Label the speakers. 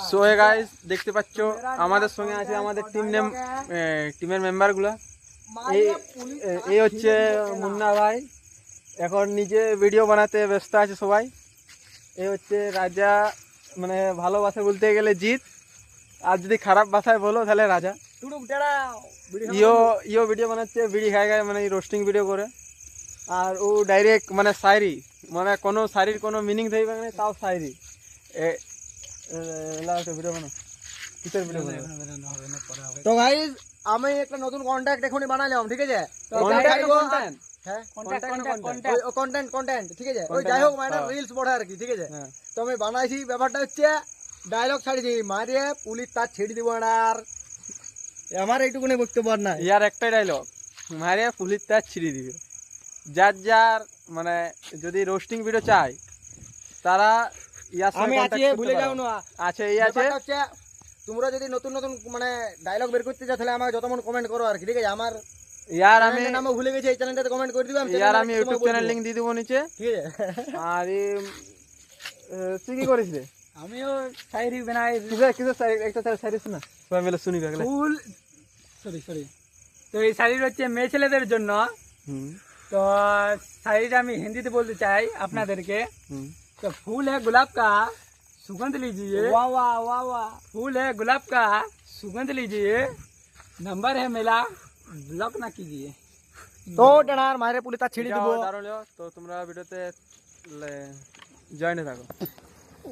Speaker 1: So hey guys, দেখতে পাচ্ছ আমাদের সঙ্গে আছে আমাদের টিমের মেম্বার গুলা। এই হচ্ছে মুন্না ভাই, এখন নিজে ভিডিও বানাতে ব্যস্ত আছে সবাই। এই হচ্ছে রাজা, মানে ভালোবাসা বলতে গেলে জিৎ, আর যদি খারাপ ভাষায় বলো তাহলে রাজা। ইও ভিডিও বানাচ্ছে, বিড়ি খায় গায়ে, মানে রোস্টিং ভিডিও করে। আর ও ডাইরেক্ট মানে শায়রি, মানে কোনো শায়রির কোনো মিনিং থাকবে না, তাও শায়রি। ভিডিও বানাও, কিসের ভিডিও বানাও?
Speaker 2: তো গাইস আমি একটা নতুন কন্টাক্ট এখনই বানালাম, ঠিক আছে? কন্টেন্ট ঠিক আছে, ওই যাই হোক মানে রিলস বড় আর কি, ঠিক আছে? তো আমি বানাইছি, ব্যাপারটা হচ্ছে ডায়লগ ছাড়িয়েছি, মারিয়ে পুলিশ তার ছেড়ে দিব। আর আমার এইটুকুনি বক্তব্য না,
Speaker 1: ইয়ার একটাই ডায়লগ, মারিয়ে পুলিশ তার ছিঁড়ে দিবে। যার যার মানে যদি রোস্টিং ভিডিও চাই তারা
Speaker 2: আমি আছি, ভুলে যাও না
Speaker 1: আছে, এই আছে।
Speaker 2: তোমরা যদি নতুন নতুন মানে ডায়লগ বের করতে চাও তাহলে আমাকে যত মন কমেন্ট করো আর কি, ঠিক আছে? আমার
Speaker 1: ইয়ার আমি
Speaker 2: নাম ভুলে গেছি, এই চ্যানেলটাতে কমেন্ট করে দিবে,
Speaker 1: ইয়ার আমি ইউটিউব চ্যানেল লিংক দিয়ে দেবো নিচে,
Speaker 2: ঠিক আছে?
Speaker 1: আর তুই কি করিস রে?
Speaker 2: আমিও শায়রি বানাই।
Speaker 1: কিসের শায়রি? একটা শায়রি শোনা, সবাই মিলে শুনি।
Speaker 2: ফুল সরি তো এই শায়রি হচ্ছে মেয়ে ছেলেদের জন্য। তো শায়রিটা আমি হিন্দিতে বলতে চাই আপনাদেরকে। तो फूल है गुलाब का सुगंध लीजिए, वाह वाह वाह वाह। फूल है गुलाब का सुगंध लीजिए, नंबर है मेरा, ब्लॉक ना कीजिए। तो डनार मारे पुलिस ता छिड़ी दिबो।
Speaker 1: তো তোমরা ভিডিওতে জয়েন থাকো।